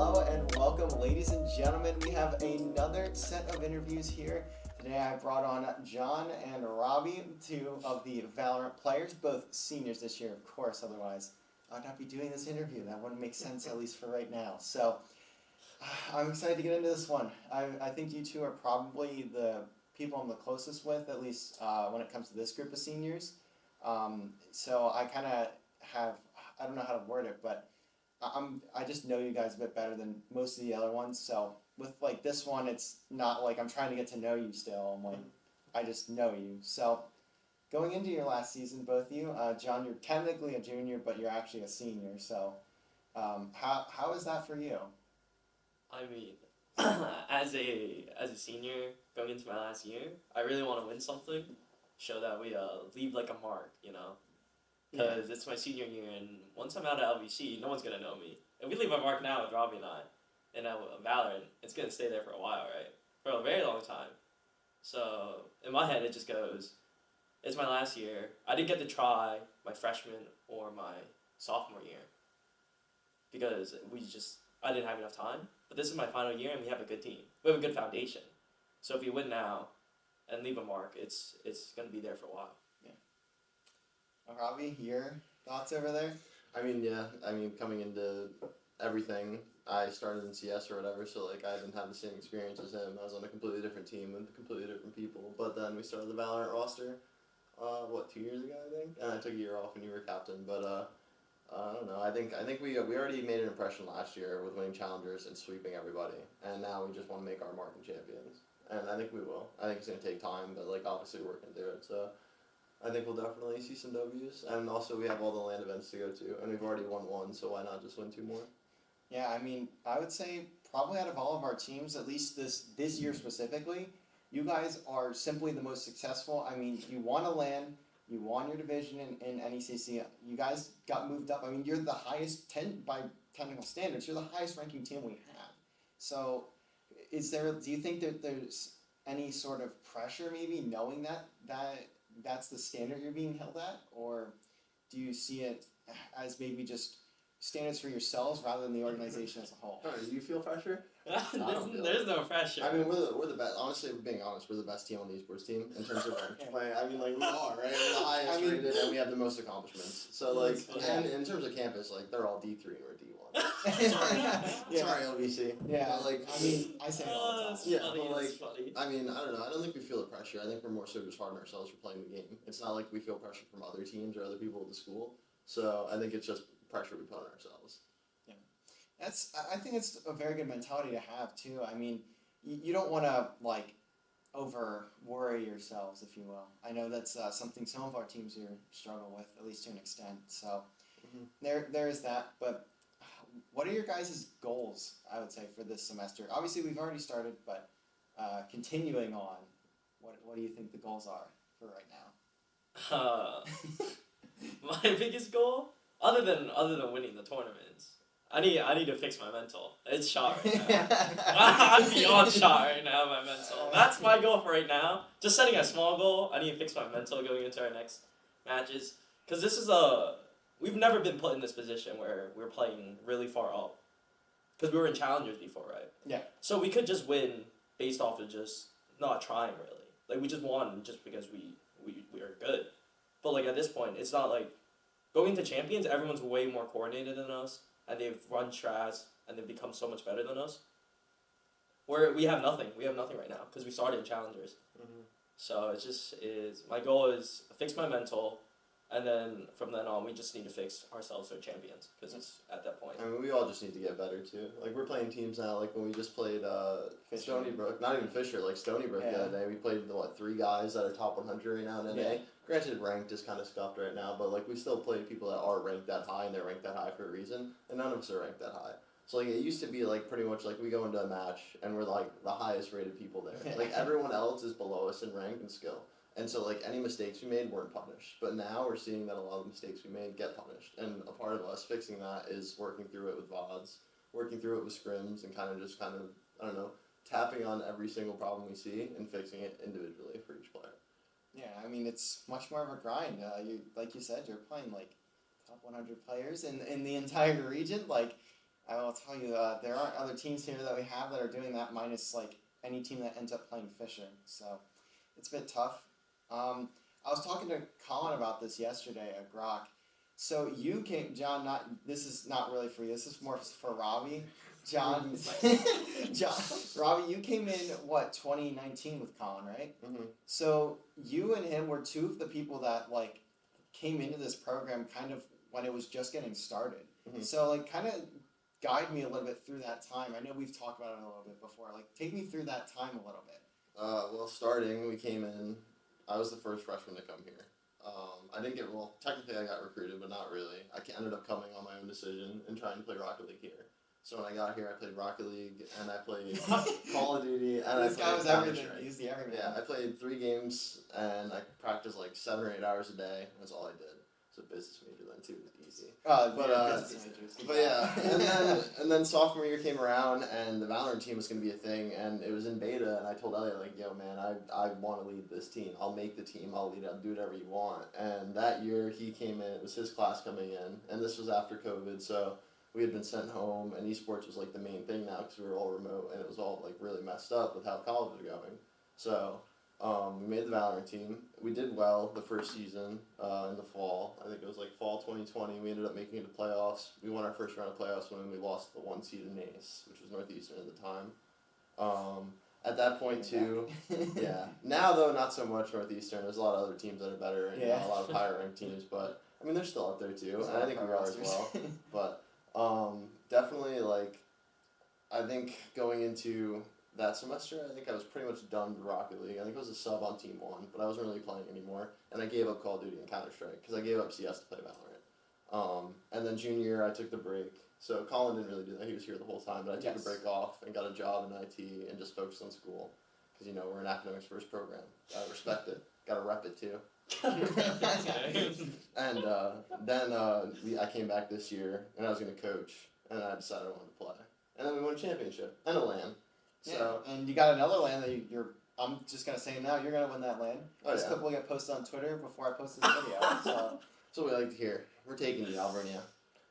Hello and welcome, ladies and gentlemen. We have another set of interviews here. Today I brought on Jon and Robbie, two of the Valorant players, both seniors this year, of course, otherwise I'd not be doing this interview. That wouldn't make sense, at least for right now. So I'm excited to get into this one. I think you two are probably the people I'm the closest with, at least when it comes to this group of seniors. So I kind of have, I don't know how to word it, but I just know you guys a bit better than most of the other ones. So with like this one, it's not like I'm trying to get to know you still. I'm like, I just know you. So going into your last season, both of you, Jon, you're technically a junior, but you're actually a senior. So how is that for you? I mean, as a senior going into my last year, I really want to win something, show that we leave like a mark, you know, because it's my senior year, and once I'm out of LVC, no one's gonna know me. If we leave a mark now with Robbie and I, in Valorant, it's gonna stay there for a while, right? For a very long time. So in my head, it just goes, it's my last year. I didn't get to try my freshman or my sophomore year because I didn't have enough time. But this is my final year, and we have a good team. We have a good foundation. So if you win now and leave a mark, it's going to be there for a while. Yeah. Robbie, your thoughts over there? Coming into everything, I started in CS or whatever, so like I didn't have the same experience as him. I was on a completely different team with completely different people. But then we started the Valorant roster, 2 years ago, I think? And I took a year off when you were captain, but I don't know. I think we already made an impression last year with winning challengers and sweeping everybody, and now we just want to make our mark in champions. And I think we will. I think it's gonna take time, but like obviously we're working through it. So I think we'll definitely see some W's, and also we have all the LAN events to go to, and we've already won one, so why not just win two more? Yeah, I mean, I would say probably out of all of our teams, at least this year specifically, you guys are simply the most successful. I mean, you won a LAN. You won your division in NECC. You guys got moved up. I mean, you're the highest, by technical standards, you're the highest ranking team we have. So do you think that there's any sort of pressure maybe knowing that's the standard you're being held at? Or do you see it as maybe just standards for yourselves rather than the organization as a whole? Do you feel pressure? There's no pressure. I mean, we're the best. Honestly, being honest, we're the best team on the esports team in terms of play. I mean, like we are, right? We're the highest rated, and we have the most accomplishments. So like, and in terms of campus, like they're all D3 and we're D1. Sorry, LVC. Yeah, but, like I mean, I say it all the time. It's funny, but like, it's funny. I mean, I don't know. I don't think we feel the pressure. I think we're more so just hard on ourselves for playing the game. It's not like we feel pressure from other teams or other people at the school. So I think it's just pressure we put on ourselves. I think it's a very good mentality to have too. I mean, you don't want to like over worry yourselves, if you will. I know that's something some of our teams here struggle with, at least to an extent. So there is that. But what are your guys' goals? I would say for this semester. Obviously, we've already started, but continuing on, what do you think the goals are for right now? My biggest goal, other than winning the tournaments, I need to fix my mental. It's shot right now. I'm beyond shot right now, my mental. That's my goal for right now. Just setting a small goal. I need to fix my mental going into our next matches. Because we've never been put in this position where we're playing really far up. Because we were in challengers before, right? Yeah. So we could just win based off of just not trying, really. Like, we just won just because we are good. But, like, at this point, it's not like going to champions, everyone's way more coordinated than us. And they've run strats, and they've become so much better than us. We have nothing. We have nothing right now, because we started in challengers. So my goal is fix my mental, and then from then on, we just need to fix ourselves for champions, because it's at that point. I mean, we all just need to get better, too. Like, we're playing teams now, like when we just played Stony Brook, not even Fisher, like Stony Brook the other day. We played, 3 guys that are top 100 right now in NA. Granted, ranked is kind of scuffed right now, but like we still play people that are ranked that high, and they're ranked that high for a reason, and none of us are ranked that high. So like it used to be like pretty much like we go into a match and we're like the highest rated people there. Like everyone else is below us in rank and skill, and so like any mistakes we made weren't punished. But now we're seeing that a lot of the mistakes we made get punished, and a part of us fixing that is working through it with VODs, working through it with scrims, and kind of I don't know, tapping on every single problem we see and fixing it individually for each player. Yeah, I mean, it's much more of a grind. Like you said, you're playing like top 100 players in the entire region. Like, I will tell you, there aren't other teams here that we have that are doing that minus like any team that ends up playing Fisher. So it's a bit tough. I was talking to Colin about this yesterday at Grok. So you came, John. This is not really for you. This is more for Robbie. John, Robbie, you came in 2019 with Colin, right? Mm-hmm. So you and him were two of the people that like came into this program kind of when it was just getting started. Mm-hmm. So like kind of guide me a little bit through that time. I know we've talked about it a little bit before. Like take me through that time a little bit. Well, starting, we came in. I was the first freshman to come here. I didn't get, well, technically I got recruited, but not really. I ended up coming on my own decision and trying to play Rocket League here. So when I got here, I played Rocket League, and I played Call of Duty, and This guy was everything. He's the everyman. Yeah, I played 3 games, and I practiced like 7 or 8 hours a day. That's all I did. So business major then too, easy. But yeah, and then sophomore year came around, and the Valorant team was going to be a thing, and it was in beta, and I told Elliot, like, yo, man, I want to lead this team. I'll make the team. I'll lead it. I'll do whatever you want. And that year, he came in. It was his class coming in, and this was after COVID, so we had been sent home, and esports was, like, the main thing now, because we were all remote, and it was all, like, really messed up with how college was going. So we made the Valorant team. We did well the first season in the fall. I think it was like fall 2020. We ended up making it to playoffs. We won our first round of playoffs when we lost the 1 seed in Ace, which was Northeastern at the time. At that point too, yeah. Now though, not so much Northeastern. There's a lot of other teams that are better, and a lot of higher ranked teams. But I mean, they're still up there too, and I think we are as well. But definitely like, I think going into that semester, I think I was pretty much done with Rocket League. I think I was a sub on Team 1, but I wasn't really playing anymore. And I gave up Call of Duty and Counter-Strike, because I gave up CS to play Valorant. And then junior year, I took the break. So Colin didn't really do that. He was here the whole time, but I took the break off and got a job in IT and just focused on school. Because, you know, we're an academics first program. I respect it. Got to rep it, too. And then I came back this year, and I was going to coach, and I decided I wanted to play. And then we won a championship and a LAN. So, and you got another LAN that you're. I'm just gonna say now you're gonna win that LAN. This clip will get posted on Twitter before I post this video. So that's what we like to hear. We're taking you, Alvernia,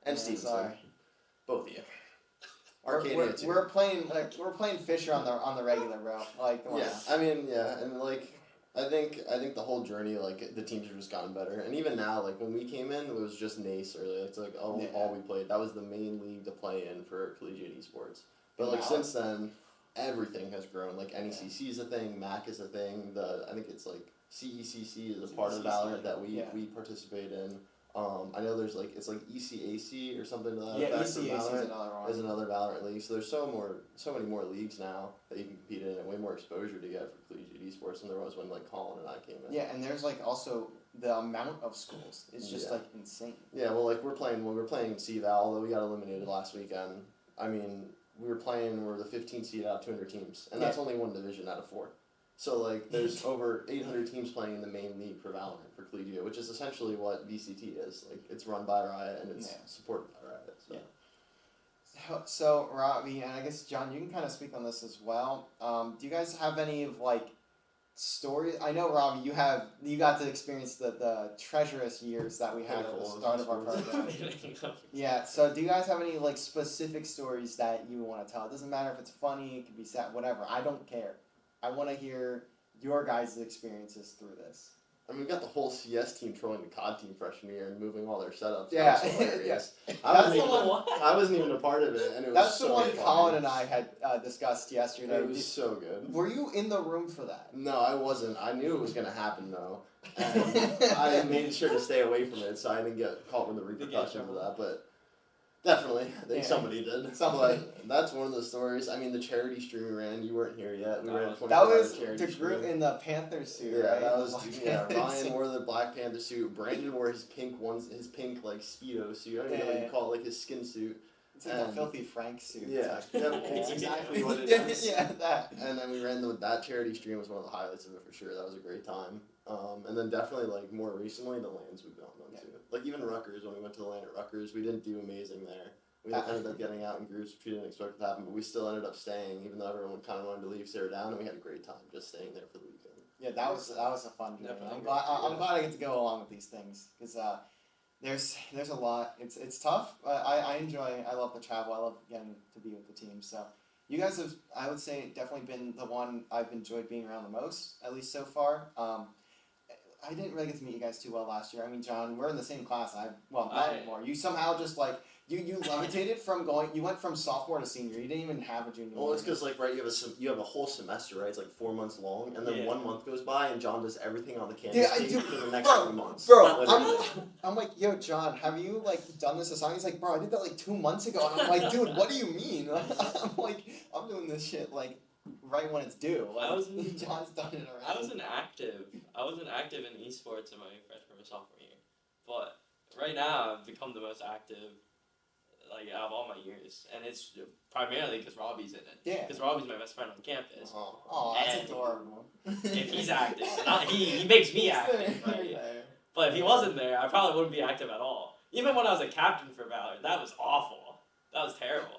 and Stevenson. Both of you. Arcadia too. We're playing Fisher on the regular, bro. Like come on. I mean, and like I think the whole journey, like the teams have just gotten better, and even now, like when we came in, it was just NACE early. It's like all we played. That was the main league to play in for collegiate esports. But like since then, everything has grown. Like NECC is a thing, MAC is a thing. I think it's like CECC is a part of Valorant that we participate in. I know there's like it's like ECAC or something to that effect. ECAC is another Valorant league. So there's so many more leagues now that you can compete in, and way more exposure to get for collegiate esports than there was when like Colin and I came in. Yeah, and there's like also the amount of schools is just like insane. Yeah, well, like we're playing CVAL, although we got eliminated last weekend. I mean, we're the 15th seed out of 200 teams, and that's only 1 division out of 4. So, like, there's over 800 teams playing in the main league for Valorant, for collegiate, which is essentially what VCT is. Like, it's run by Riot, and it's supported by Riot, so. Yeah. So, Robbie, and I guess, John, you can kind of speak on this as well. Do you guys have any of, like, stories? I know, Robbie, you got to experience the treacherous years that we had at the start of our program. Yeah, so do you guys have any, like, specific stories that you want to tell? It doesn't matter if it's funny, it could be sad, whatever. I don't care. I want to hear your guys' experiences through this. I mean, we got the whole CS team trolling the COD team freshman year and moving all their setups. Yeah, that was hilarious. I wasn't even a part of it, and it was That's so the one funny. Colin and I had discussed yesterday. It was so good. Were you in the room for that? No, I wasn't. I knew it was going to happen, though. And I made sure to stay away from it, so I didn't get caught with the repercussions of that, but definitely, I think somebody did. But that's one of the stories. I mean, the charity stream we ran, you weren't here yet. We ran a 24-hour That was charity the group stream. in the Panther suit, Yeah, right? that was Ryan wore the Black Panther suit. Brandon wore his pink like Speedo suit. I don't even know what you call it, like his skin suit. It's like a Filthy Frank suit. Yeah, it's exactly what it is. Yeah, that. And then we ran that charity stream was one of the highlights of it for sure. That was a great time. And then definitely like more recently the LANs we've gone on too. Like even Rutgers, when we went to the LAN at Rutgers, we didn't do amazing there. We ended up getting out in groups, which we didn't expect to happen, but we still ended up staying, even though everyone kind of wanted to leave Sarah down, and we had a great time just staying there for the weekend. Yeah, that was a fun day. I'm glad I get to go along with these things because There's a lot. It's tough. I love the travel. I love getting to be with the team. So you guys have, I would say, definitely been the one I've enjoyed being around the most, at least so far. I didn't really get to meet you guys too well last year. I mean, John, we're in the same class. Not anymore. You somehow just like you levitated from going. You went from sophomore to senior. You didn't even have a junior. Well, it's because like right, you have a whole semester, right? It's like 4 months long, and then 1 month goes by, and John does everything on the campus for the next 3 months. Bro, I'm like, yo, John, have you like done this assignment? He's like, bro, I did that like 2 months ago, and I'm like, dude, what do you mean? I'm like, I'm doing this shit like right when it's due. Like, John's done it already. I wasn't active in esports in my freshman or sophomore year, but right now I've become the most active like out of all my years, and it's primarily because Robbie's in it. Yeah. Because Robbie's my best friend on campus. Oh, that's adorable. If he's active, he makes me active, right? But if he wasn't there, I probably wouldn't be active at all. Even when I was a captain for Valorant, that was awful. That was terrible.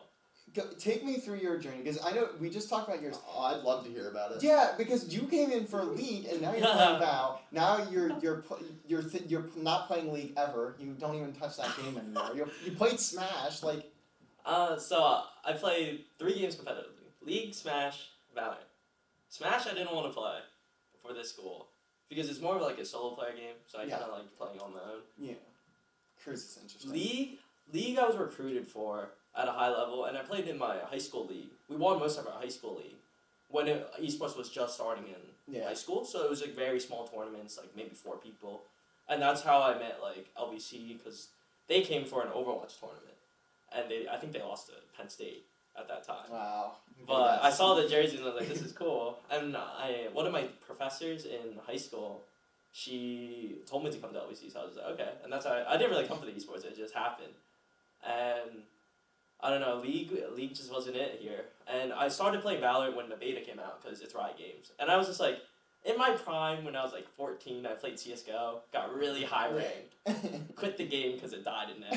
Take me through your journey, because I know we just talked about yours. Oh, I'd love to hear about it. Yeah, because you came in for League, and now you're playing Val. Now you're not playing League ever. You don't even touch that game anymore. You played Smash, like. So I played 3 games competitively: League, Smash, Valorant. Smash I didn't want to play for this school because it's more of like a solo player game, so I kind of like playing on my own. Yeah, Cruise is interesting. League I was recruited for at a high level, and I played in my high school league. We won most of our high school league when esports was just starting in high school, so it was like very small tournaments, like maybe 4 people, and that's how I met like LVC, because they came for an Overwatch tournament, and I think they lost to Penn State at that time. Wow. But I saw the jersey and I was like, this is cool. And one of my professors in high school, she told me to come to LVC, so I was like, okay. And that's how I didn't really come for the esports, it just happened. And I don't know, League just wasn't it here. And I started playing Valorant when the beta came out, because it's Riot Games. And I was just like, in my prime, when I was like 14, I played CSGO, got really high ranked, quit the game because it died in NA.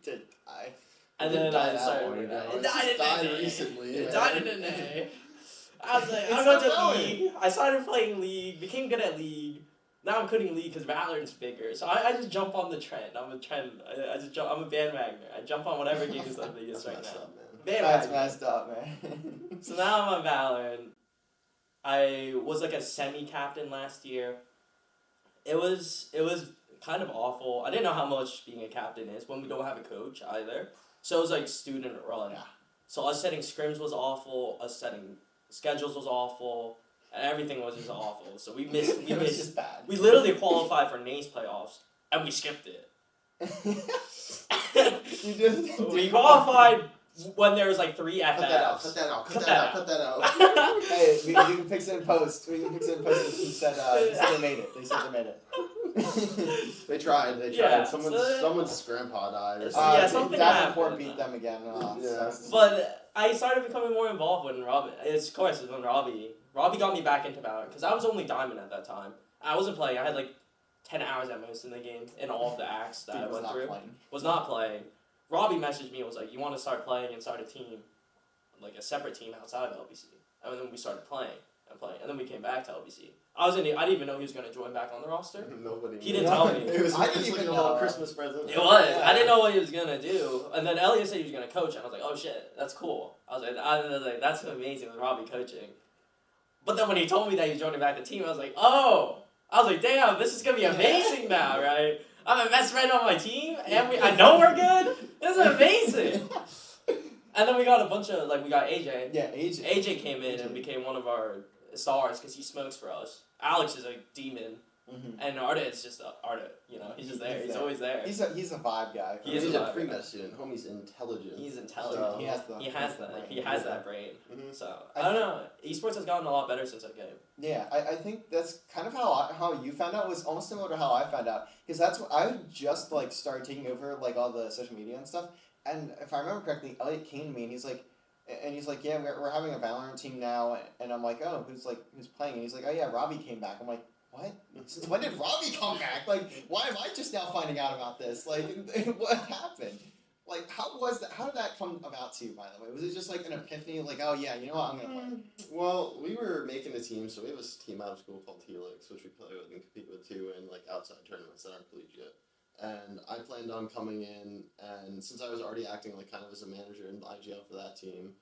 Did die. And then I started. It died in recently. It died in NA. I was like, I'm going to League. I started playing League, became good at League. Now I'm quitting League because Valorant's bigger. So I just jump on the trend. I'm a trend. I'm a bandwagoner. I jump on whatever game is the biggest right now. That's messed up, man. So now I'm on Valorant. I was like a semi-captain last year. It was kind of awful. I didn't know how much being a captain is when we don't have a coach either. So it was like student run. Yeah. So us setting scrims was awful. Us setting schedules was awful. And everything was just awful. So we missed. It was just bad. We literally qualified for NA's playoffs, and we skipped it. We qualified when there was like 3 FFs. Cut that out. Hey, we can fix it in post. He said they made it. They said they made it. They tried. Yeah, someone's grandpa died or Yeah, something. something Davenport happened. beat them again. Yeah. But I started becoming more involved when Robbie. Of course, it was when Robbie got me back into Valorant, because I was only Diamond at that time. I wasn't playing. I had like 10 hours at most in the game in all of the acts that I went through. Was not playing. Robbie messaged me and was like, you want to start playing and start a team, like a separate team outside of LVC. And then we started playing. And then we came back to LVC. I didn't even know he was going to join back on the roster. Nobody. He didn't tell me. It was I didn't even a know. little Christmas present. It was. I didn't know what he was going to do. And then Elliot said he was going to coach, and I was like, oh shit, that's cool. I was like, that's amazing with Robbie coaching. But then when he told me that he was joining back the team, I was like, oh. I was like, damn, this is going to be amazing now, right? I'm a best friend on my team, and I know we're good. This is amazing. And then we got a bunch of, we got AJ. Yeah, AJ. AJ came in and became one of our stars because he smokes for us. Alex is a demon. Mm-hmm. And Arda is just Arda, he's just there. He's always there. He's a vibe guy. He's a pre-med student. Homie's intelligent. He's intelligent. So he has that brain. Mm-hmm. So I don't know. Esports has gotten a lot better since that game. Yeah, I think that's kind of how you found out was almost similar to how I found out, because that's what I just started taking over all the social media and stuff. And if I remember correctly, Elliot came to me and he's like, yeah, we're having a Valorant team now, and I'm like, oh, who's playing? And he's like, oh yeah, Robbie came back. I'm like, what? Since when did Robbie come back? Why am I just now finding out about this? What happened? How was that? How did that come about to you, by the way? Was it just an epiphany? Oh yeah, you know what, I'm gonna play. Well, we were making a team, so we have a team out of school called Helix, which we play with and compete with too in outside tournaments that aren't collegiate. and I planned on coming in, and since I was already acting like kind of as a manager in IGL for that team,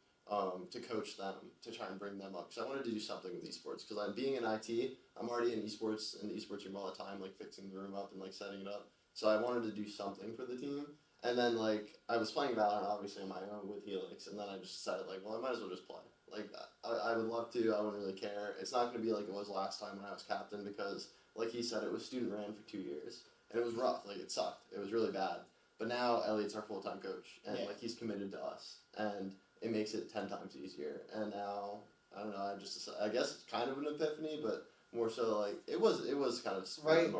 to coach them, to try and bring them up, because I wanted to do something with esports, because I'm being in IT, I'm already in the esports room all the time, like fixing the room up and like setting it up, so I wanted to do something for the team, and then like, I was playing Valorant obviously on my own with Helix, and then I just decided like, well, I might as well just play. Like, I would love to, I wouldn't really care. It's not going to be like it was last time when I was captain, because like he said, it was student ran for 2 years. And it was rough, like it sucked. It was really bad. But now Elliot's our full-time coach, and like he's committed to us, and it makes it 10 times easier. And now, I don't know, I guess it's kind of an epiphany, but more so like, it was kind of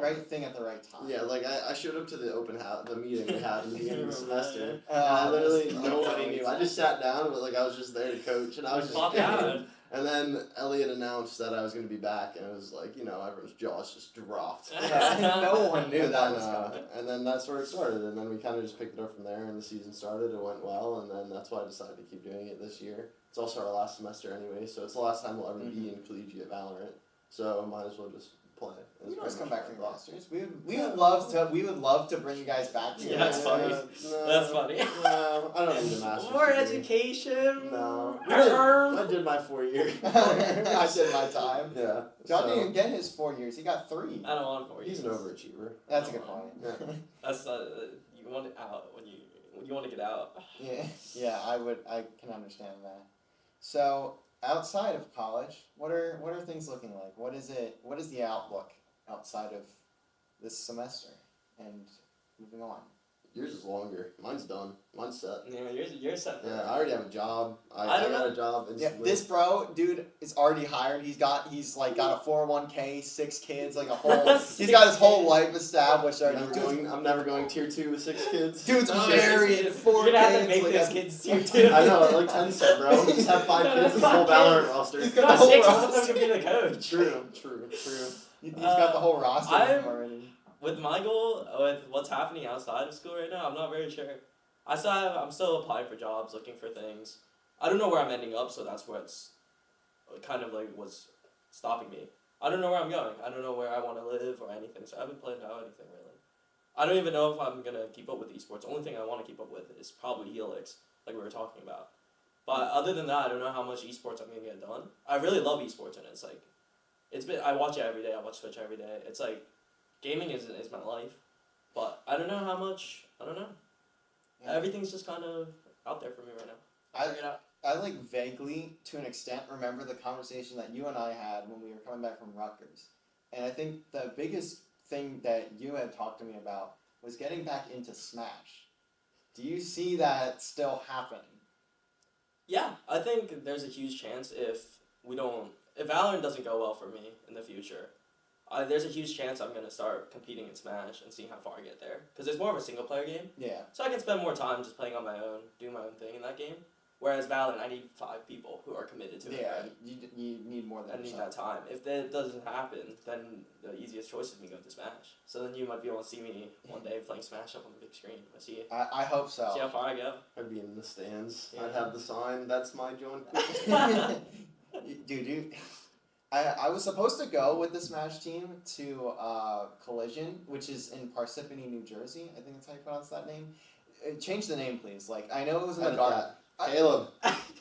right thing at the right time. Yeah, like I showed up to the open house, the meeting we had in the beginning of the semester, Oh, and I literally, that's nobody knew. I just sat down, but like I was just there to coach, and I was just Pop kidding. out. And then Elliot announced that I was going to be back, and it was like, you know, everyone's jaws just dropped. No one knew And that then, was coming. and then that's where it started, and then we kind of just picked it up from there, and the season started, it went well, and then that's why I decided to keep doing it this year. It's also our last semester anyway, so it's the last time we'll ever be in collegiate Valorant, so might as well just play. You can always come back for your masters. We would love to bring you guys back to Yeah, that's funny. That's funny. No, I don't need a master's More degree. education. No. Err. I did my 4 years. I did my time. Yeah. John so, didn't even get his 4 years. He got 3. I don't want 4 years. He's an overachiever. That's a good point. Yeah. That's not. You want it out when you want to get out. Yeah, I can understand that. So outside of college, what are things looking like? What is the outlook outside of this semester and moving on? Yours is longer. Mine's done. Mine's set. Yeah, you're set. Yeah, I already have a job. I don't got know. a job. Yeah, this bro, dude, is already hired. He's got a 401k, 6 kids, like a whole. He's got his whole life established already. I'm never going tier 2 with 6 kids. Dude's No, married, 4 You're gonna have to kids. make like those a- kids tier 2. I know, like 10 said, bro. Just have 5 No, kids that's and the whole not Valorant kids. roster. He's got Got the whole 6. One of them roster. could be the coach. True. He's got the whole roster I'm- already. With my goal, with what's happening outside of school right now, I'm not very sure. I'm still applying for jobs, looking for things. I don't know where I'm ending up, so that's what's kind of like was stopping me. I don't know where I'm going. I don't know where I want to live or anything, so I haven't planned out anything really. I don't even know if I'm going to keep up with esports. The only thing I want to keep up with is probably Helix, like we were talking about. But other than that, I don't know how much esports I'm going to get done. I really love esports, and it's like, I watch it every day. I watch Twitch every day. It's like, gaming is my life. But I don't know how much, I don't know. Yeah. Everything's just kind of out there for me right now. I'll figure it out. I like vaguely, to an extent, remember the conversation that you and I had when we were coming back from Rutgers. And I think the biggest thing that you had talked to me about was getting back into Smash. Do you see that still happening? Yeah, I think there's a huge chance if Valorant doesn't go well for me in the future, there's a huge chance I'm going to start competing in Smash and seeing how far I get there. Because it's more of a single player game. Yeah. So I can spend more time just playing on my own, doing my own thing in that game. Whereas Valorant, I need 5 people who are committed to it. Yeah, Right? you need more than I need yourself. that time. If that doesn't happen, then the easiest choice is me going to Smash. So then you might be able to see me one day playing Smash up on the big screen. I hope so. See how far I go. I'd be in the stands. Yeah. I'd have the sign, that's my Jonkook. Dude, I was supposed to go with the Smash team to Collision, which is in Parsippany, New Jersey. I think that's how you pronounce that name. Change the name, please. Like, I know it was in the Edit garden. that. Caleb.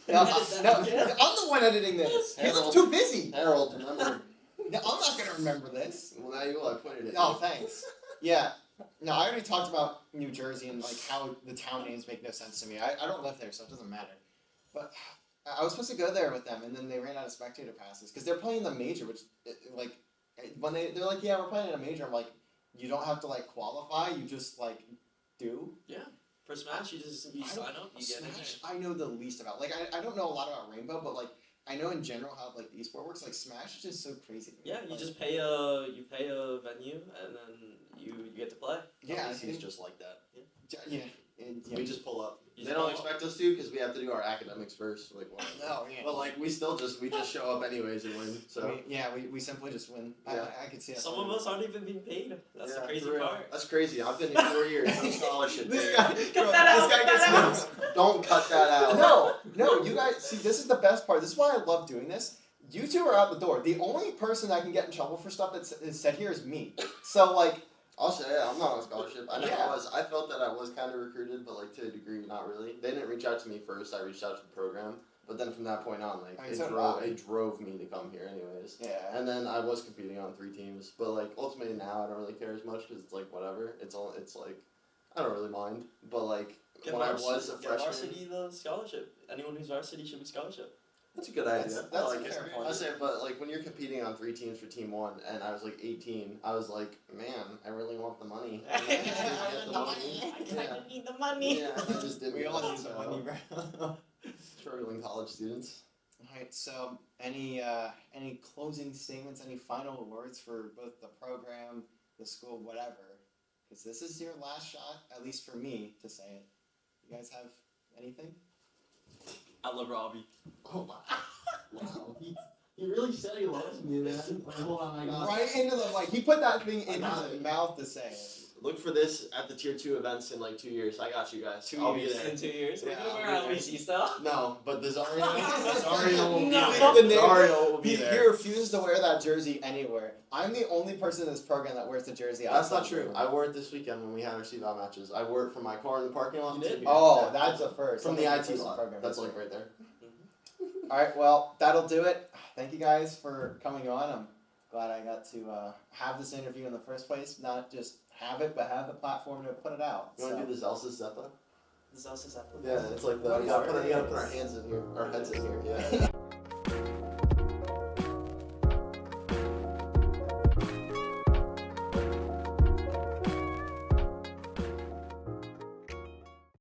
No, I'm the one editing this. Caleb's too busy. Harold, remember. No, I'm not gonna remember this. Well, now you will. I pointed it. Oh, thanks. Yeah. No, I already talked about New Jersey and like how the town names make no sense to me. I don't live there, so it doesn't matter. But I was supposed to go there with them, and then they ran out of spectator passes because they're playing the major, which like when they're like, yeah, we're playing in a major. I'm like, you don't have to like qualify. You just like do. Yeah. For Smash, you sign up, you get in there. Smash, I know the least about. Like, I don't know a lot about Rainbow, but like I know in general how like the esport works. Like Smash is just so crazy. To me. Yeah, you Like, just pay a venue and then you get to play. yeah, I LVC think, is just like that. yeah. Yeah. We just pull up. You They just don't pull up. expect us to because we have to do our academics first. Like, what? No, yeah. But like, we just show up anyways and win. So we simply just win. Yeah. I could see that. Some of us aren't even being paid. That's the Yeah, crazy for real. part. That's crazy. I've been here 4 years. No scholarship. This paid. guy, Cut that out, this guy cut gets that notes. Don't cut that out. No, you guys see. This is the best part. This is why I love doing this. You two are out the door. The only person I can get in trouble for stuff that's said here is me. So like, I'll say I'm not on a scholarship. I know Yeah. I was. I felt that I was kind of recruited, but like to a degree, not really. They didn't reach out to me first. I reached out to the program, but then from that point on, like I mean, it so did drove I. it drove me to come here, anyways. Yeah. And then I was competing on 3 teams, but like ultimately now I don't really care as much because it's like whatever. It's like I don't really mind. But like Get when I varsity, was a get freshman, varsity the scholarship. Anyone who's varsity should be scholarship. that's a good idea. That's I like a it. fair point. I say, but like when you're competing on 3 teams for team 1, and I was like 18, I was like, man, I really want the money. And I just didn't get the money. Yeah. need the money. Yeah, I just didn't. We all get it, need the so- money, bro. Struggling college students. Alright, so any closing statements, any final words for both the program, the school, whatever? Because this is your last shot, at least for me, to say it. You guys have anything? I love Robbie. Oh my! Wow, he really said he loves me, man. Hold on, I got it. Right into the mic. He put that thing I in got his it. mouth to say it. Look for this at the tier 2 events in like 2 years. I got you guys. 2 I'll years. be there. In 2 years, Yeah, we're gonna I'll wear be LVC stuff. No, but the Zariiio will be No. there. The name- Zariiio will be He there. refused to wear that jersey anywhere. I'm the only person in this program that wears the jersey. That's not outside true. the I wore it this weekend when we had our CVAL matches. I wore it from my car in the parking lot. You to did? here. Oh, Yeah. that's a first. From I the think IT first in lot. program That's history. like right there. Alright, well, that'll do it. Thank you guys for coming on. I'm glad I got to have this interview in the first place. Not just have it, but have the platform to put it out. You want to do the Zelsa Zeppa? This also is Yeah, it's like the What we is gotta put it? our hands in here, our heads in here. Yeah.